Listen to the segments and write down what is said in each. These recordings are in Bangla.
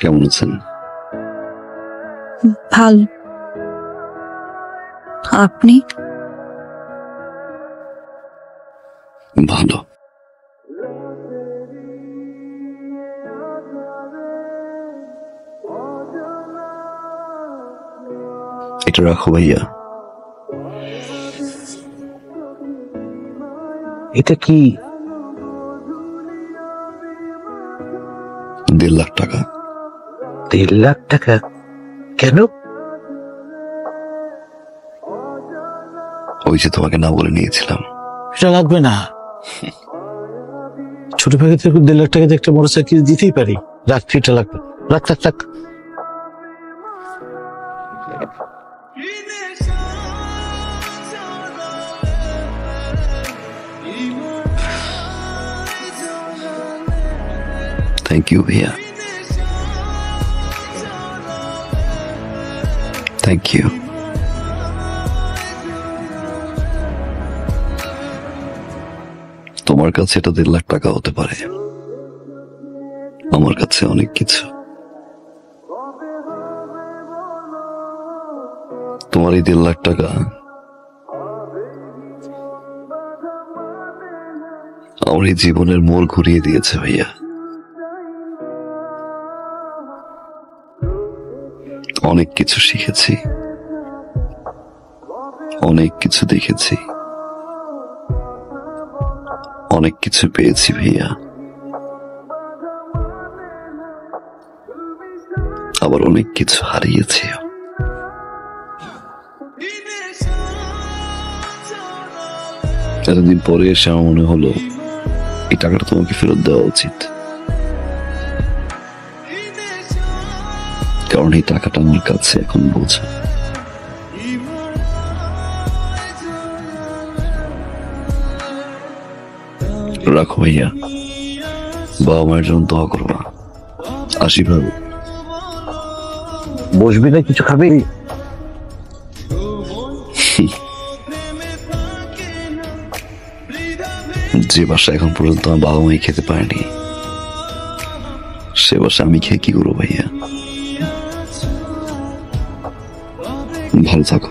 কেমন আছেন? ভালো। আপনি? ভালো। এটা রাখো ভাইয়া। এটা কি? 1.5 লাখ টাকা। 1.5 লাখ টাকা? কেন? ওই যে তোমাকে না বলে নিয়েছিলাম। এটা লাগবে না। ছোট ভাগে থেকে 1.5 লাখ টাকা দিয়ে একটা মোটরসাইকেল দিতেই পারি। রাখ, এটা লাগবে। রাখ রাখ রাখ। থ্যাংক ইউ ভাইয়া, থ্যাংক ইউ। তোমার কাছে এটা 1.5 লাখ টাকা হতে পারে, আমার কাছে অনেক কিছু। তোমার এই 1.5 লাখ টাকা আমার এই জীবনের মোড় ঘুরিয়ে দিয়েছে ভাইয়া। অনেক কিছু শিখেছি, অনেক কিছু দেখেছি, অনেক কিছু পেয়েছি ভাইয়া, আবার অনেক কিছু হারিয়েছি। এতদিন পরে এসে আমার মনে হলো এই টাকাটা তোমাকে ফেরত দেওয়া উচিত, কারণ এই টাকাটা আমার কাছে এখন বোঝা। রাখো ভাইয়া, বাবা মায়ের জন্য দোয়া করবা। আসি ভাবি। বসবি না, কিছু খাবি? যে বাসা এখন পর্যন্ত আমার বাবা মাই খেতে পারেনি, সে বাসা আমি খেয়ে কি করবো ভাইয়া? ভালো থাকো।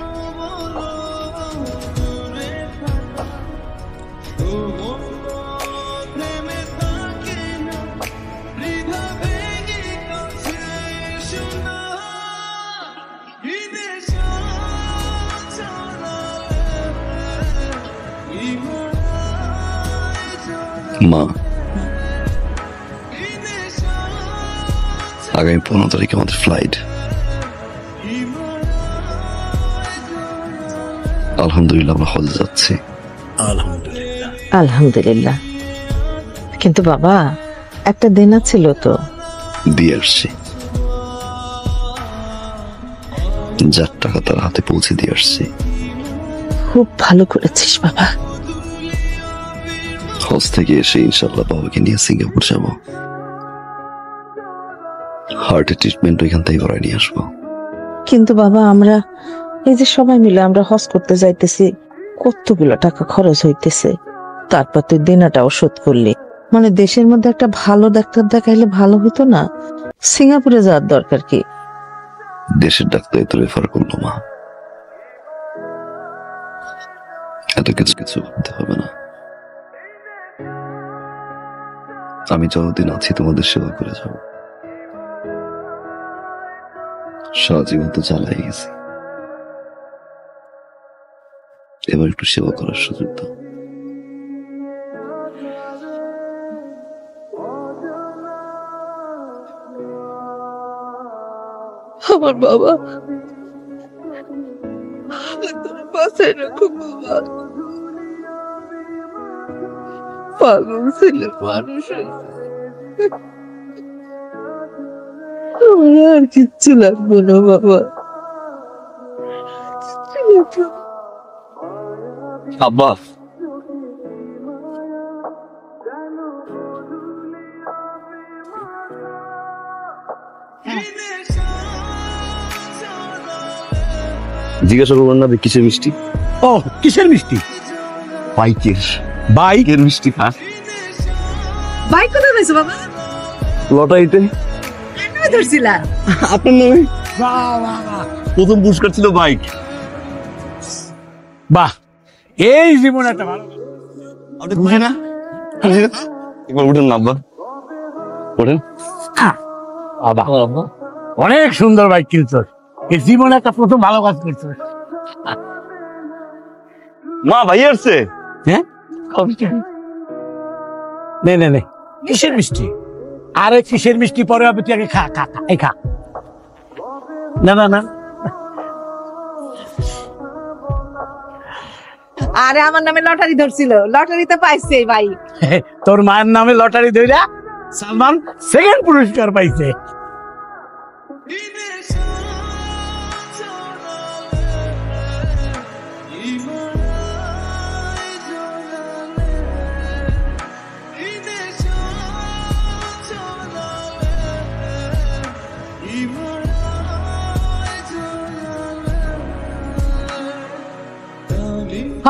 মা, আগামী 15 তারিখে আমাদের ফ্লাইট। আলহামদুলিল্লাহ আমরা হজে যাচ্ছি। আলহামদুলিল্লাহ। আলহামদুলিল্লাহ। কিন্তু বাবা, একটা দিন ছিল তো। দিয়ে আসছি, যার টাকা তার হাতে পৌঁছে দিয়ে আসছি। খুব ভালো করেছিস বাবা। হজ থেকে এসে ইনশাল্লাহ বাবাকে নিয়ে সিঙ্গাপুর যাব। হার্টের ট্রিটমেন্ট ওইখান থেকে করাই নিয়ে আসবো। কিন্তু বাবা, আমরা এই যে সবাই মিলে আমরা হজ করতে যাইতেছি, কতগুলো টাকা খরচ হইতেছে, তারপর তুই দেনাটাও শোধ করলি। মানে দেশের মধ্যে একটা ভালো ডাক্তার দেখাইলে ভালো হতো না? সিঙ্গাপুরে যাওয়ার দরকার কি? দেশের ডাক্তার তো রেফার করলো মা, এত কিছু কিছু করতে হবে না। আমি যতদিন আছি তোমাদের সেবা করে যাব। সারা জীবন তো চালাই গেছি, এবার একটু সেবা করার সুযোগ দাও। আমার বাবা, বাসায় রাখো বাবা। পাগল ছেলে মানুষ হয়েছে। আমার আর কিচ্ছু লাগবে না বাবা। আব্বা, জিজ্ঞাসা করবেন না কিসের মিষ্টি? ও কিসের মিষ্টি? বাইকের। বাইকের মিষ্টি? বাইক কোথায় পেয়েছো বাবা? লটারিতে। ধরছিলা? আপনার নামে প্রথম পুরস্কার ছিল বাইক। বাহ, এই জীবন একটা ভালো। আপনি খুশি না? একবার উঠেন না আব্বা, ওঠেন। বাবা, অনেক সুন্দর বাইক কিনছ, এই জীবনে একটা প্রথম ভালো কাজ করছো। মা ভাই আসছে। হ্যাঁ, নে নে নে, কিসের মিষ্টি? আরে কিসের মিষ্টি পরে হবে, তুই আগে খা খা খা, এই খা। না না না, আরে আমার নামে লটারি ধরছিল, লটারিতে পাইছে ভাই। তোর মায়ের নামে লটারি ধইরা সালমান সেকেন্ড পুরস্কার পাইছে।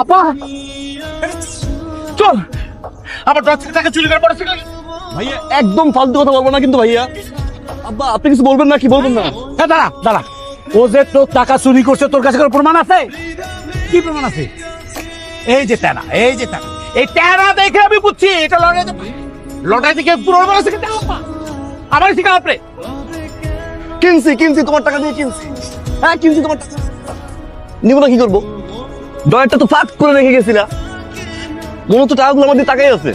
আপা চল, আবার 10 টাকা চুরি করে পড়েছে। ভাইয়া একদম ফালতু কথা বলবো না কিন্তু ভাইয়া। আব্বা আপনি কিছু বলবেন না, কি বলবেন না? দাঁড়া দাঁড়া, ও যে তোর টাকা চুরি করছে, তোর কাছে কোনো প্রমাণ আছে? কি প্রমাণ আছে? এই যে টানা, এই যে টানা, এই টানা দেখে আমি বুঝছি এটা লটারি থেকে পুরো আছে। আমার শিখা আপনি কিনছি কিনছি, তোমার টাকা দিয়ে কিনছি। হ্যাঁ কিনছি, তোমার টাকা নিব না, কি করবো? ডয়ারটা তো ফাঁক করে রেখে গেছিলা, মনে তো টাকাগুলো আমার দিয়ে টাকাই আছে।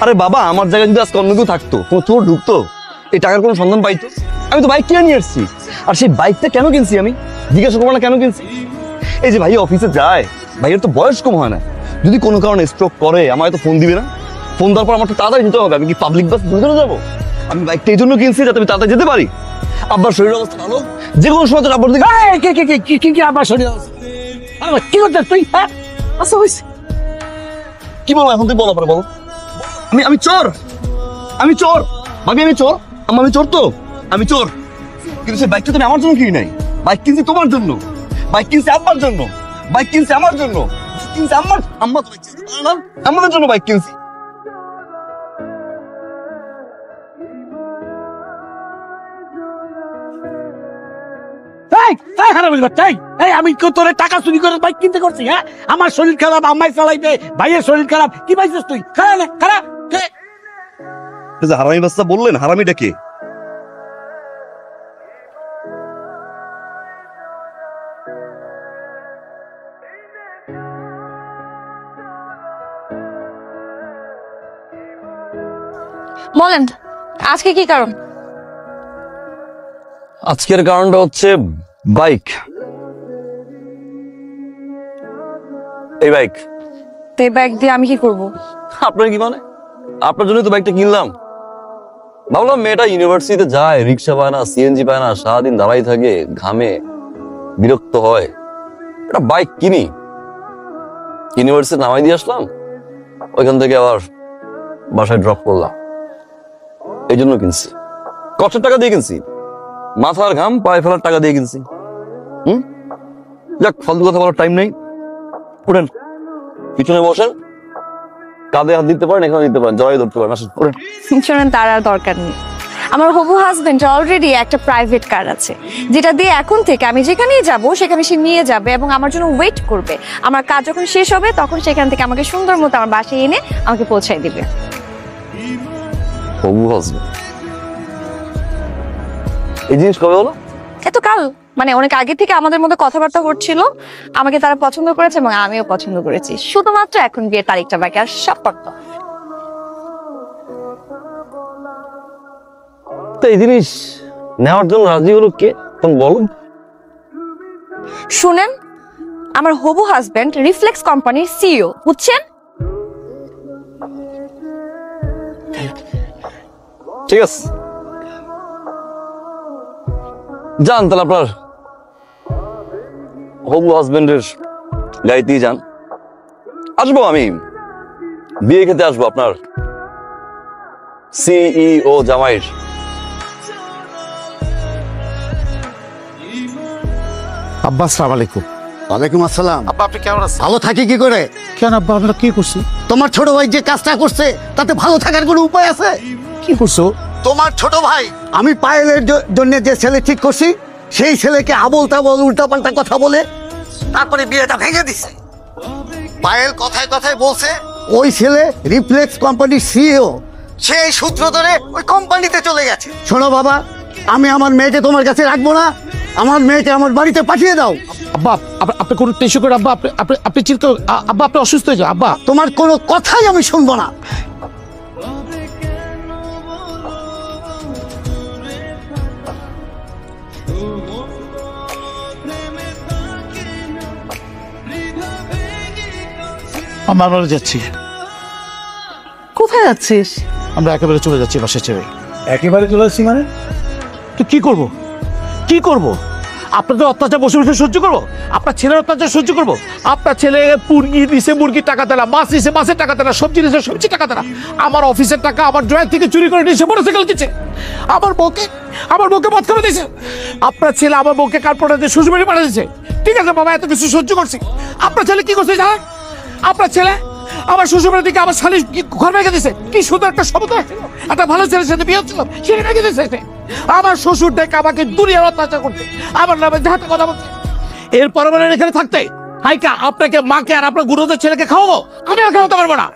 আরে বাবা, আমার জায়গায় যদি আজকে অন্য কেউ থাকতো, কোনো চোর ঢুকতো, এই টাকার কোনো সন্ধান পাইতো? আমি তো বাইক কিনে নিয়ে এসেছি। আর সেই বাইকটা কেন কিনছি আমি জিজ্ঞাসা করবো না কেন কিনছি? এই যে ভাইয়া অফিসে যায়, ভাইয়ের তো বয়স কম হয় না, যদি কোনো কারণে স্ট্রোক করে আমায় তো ফোন দিবে না? ফোন দেওয়ার পর আমার তো তাড়াতাড়ি যেতে হবে। আমি কি পাবলিক বাস ধরে যাবো? আমি বাইকটা এই জন্য কিনছি যাতে আমি তাড়াতাড়ি যেতে পারি। আব্বার শরীর অবস্থা ভালো, যে কোনো সময় তো আব্বার দিকে কি আবার শরীর কি করছিস তুই? হ্যাঁ আচ্ছা হয়েছে, কি বলবো এখন? তুই বলো পরে বলো। আমি চোর, আমি চোর ভাবি, আমি চোর। আমি চোর তো, আমি চোর। কিন্তু সেই বাইকটা তুমি আমার জন্য কিনি নাই, বাইক কিনছি তোমার জন্য, বাইক কিনছি আব্বার জন্য, বাইক কিনছি আমার জন্য, কিনছি আমার আম্মা তো বাইক কিনতে পারে না, আমাদের জন্য বাইক কিনছি। আমি তোর টাকা চুরি করে বাইক কিনতে করছি? হ্যাঁ, আমার শরীর খারাপ, আমায় চালাইবে, ভাইয়ের শরীর খারাপ, কি পাইছিস তুই? খারাপ হারামি বাচ্চা বললেন, হারামিটা কে? বলেন আজকে কি কারণ? আজকের কারণটা হচ্ছে বাইক। এই বাইক। তো এই ব্যাগ দিয়ে আমি কি করব? আপনার কি মানে? আপনার জন্য তো বাইকটা কিনলাম। ভাবলাম মেয়েটা ইউনিভার্সিটিতে যায়, রিক্সা পায় না, সিএনজি পায় না, সারাদিন দাঁড়াই থাকে, ঘামে, বিরক্ত হয়, একটা বাইক কিনি। ইউনিভার্সিটি নামাই দিয়ে আসলাম, ওইখান থেকে আবার বাসায় ড্রপ করলাম, এই জন্য কিনছি। কষ্টের টাকা দিয়ে কিনছি, মাথার ঘাম পায়ে ফেলার টাকা দিয়ে কিনছি। যাক, ফালতু কথা বলার টাইম নেই। উঠেন, পিছনে বসেন, কাঁধে হাত দিতে পারেন, এখানে দিতে পারেন, জড়াই ধরতে পারেন। আসেন, উঠেন। শুনেন, তার আর দরকার নেই। আমার হবু হাজবেন্ড অলরেডি একটা প্রাইভেট কার আছে, যেটা দিয়ে এখন থেকে আমি যেখানেই যাব সেখানে সে নিয়ে যাবে এবং আমার জন্য ওয়েট করবে। আমার কাজ যখন শেষ হবে তখন সেখান থেকে আমাকে সুন্দর মতো আমার বাসায় এনে আমাকে পৌঁছায় দিবে। হবু হাজবেন্ড, এই জিনিস কবে হলো? এত কাল, মানে অনেক আগে থেকে আমাদের মধ্যে কথাবার্তা হচ্ছিল, আমাকে তারা পছন্দ করেছে এবং আমিও পছন্দ করেছি। শুধুমাত্র এখন বিয়ের তারিখটা বাকি, আর সব করত। তো এই জিনিস নেওয়ার জন্য রাজি হলো কে, তুমি বলো। শুনেন, আমার হবু হাজবেন্ড রিফ্লেক্স কোম্পানির সিইও, বুঝছেন? ঠিক আছে, যান তাহলে আপনার হবু হাজবেন্ডের গাড়িতেই যান। আসবো আমি, বিয়ে খেতে আসবো আপনার সিইও জামাইয়ের। আব্বা আসসালামু আলাইকুম। ওয়ালাইকুম আসসালাম। আব্বা আপনি কেমন আছেন? ভালো থাকি কি করে? কেন আব্বা, আমরা কি করছি? তোমার ছোট ভাই যে কাজটা করছে তাতে ভালো থাকার কোনো উপায় আছে? কি করছো? তোমার ছোট ভাই আমি পায়েলের জন্য যে ছেলে ঠিক করছি সেই ছেলেকে আবল তাবল উল্টাপাল্টা কথা বলে তারপরে বিয়েটা ভেঙে দিছে। পায়েল কথায় কথায় বলছে ওই ছেলে রিফ্লেক্স কোম্পানির সিইও, সেই সূত্র ধরে ওই কোম্পানিতে চলে গেছে। শোনো বাবা, আমি আমার মেয়েকে তোমার কাছে রাখবো না, আমার মেয়েকে আমার বাড়িতে পাঠিয়ে দাও। আব্বা আপনি কোনো টেনশন করে আব্বা, আপনি চিন্তা, আব্বা আপনি অসুস্থ হয়ে যান আব্বা। তোমার কোনো কথাই আমি শুনবো না। আমরা যাচ্ছি। কোথায় যাচ্ছিস? আমরা একেবারে চলে যাচ্ছি বাসা ছেড়ে। একেবারে চলে আসছি মানে? তো কি করব, কি করব? আপনাদের অত্যাচার বসে বসে সহ্য করবো? আপনার ছেলের অত্যাচার সহ্য করবো? আপনার ছেলে মুরগি দিছে, মুরগির টাকা দেনা, মাছ দিছে, মাছের টাকা দেনা, সবজি দিছে, সবজি টাকা দেনা, আমার অফিসের টাকা আমার ড্রয়ার থেকে চুরি করে নিয়েছে, মোটরসাইকেল দিচ্ছে, আমার বউকে মদ করে দিয়েছে। আপনার ছেলে আমার বউকে কার্পোরেটে দিয়ে শ্বশুরবাড়ি পাঠিয়ে দিয়েছে। ঠিক আছে বাবা, এত কিছু সহ্য করছি। আপনার ছেলে কি করছে জানেন? আপনার ছেলে আমার শ্বশুরবাড়ি থেকে আমার শালি ঘর ভেঙে দিছে। কি সুন্দর একটা শব্দ, একটা ভালো ছেলের সাথে বিয়ে হচ্ছিল, সেটা ভেঙে দিছে। আমার শ্বশুর ডেকে আমাকে দুনিয়ার অত্যাচার করতে, আমার নামে যাহাতে কথা বলছে। এরপর মানে এখানে থাকতে হাইকা আপনাকে, মাকে আর আপনার গুরুদের ছেলেকে খাওয়াবো? আমি আর খাওয়াতে পারবো না।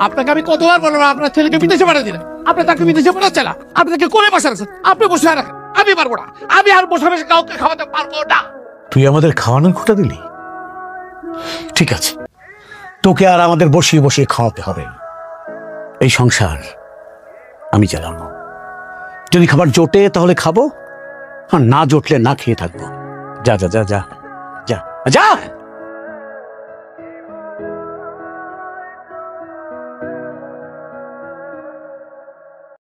আপনাকে আমি কতবার বলবো আপনার ছেলেকে বিদেশে পাঠিয়ে দিলেন, আপনি তাকে বিদেশে পাঠাচ্ছে না, আপনি তাকে কোলে বসে রাখছেন, আপনি বসে রাখেন। আমি পারবো না, আমি আর বসে বসে কাউকে খাওয়াতে পারবো না। তুই আমাদের খাওয়ানোর খোটা দিলি? ঠিক আছে, তোকে আর আমাদের বসিয়ে বসিয়ে খাওয়াতে হবে। এই সংসার আমি চালাবো। যদি খাবার জোটে তাহলে খাবো, আর না জোটলে না খেয়ে থাকবো। যা যা যা যা যা যা।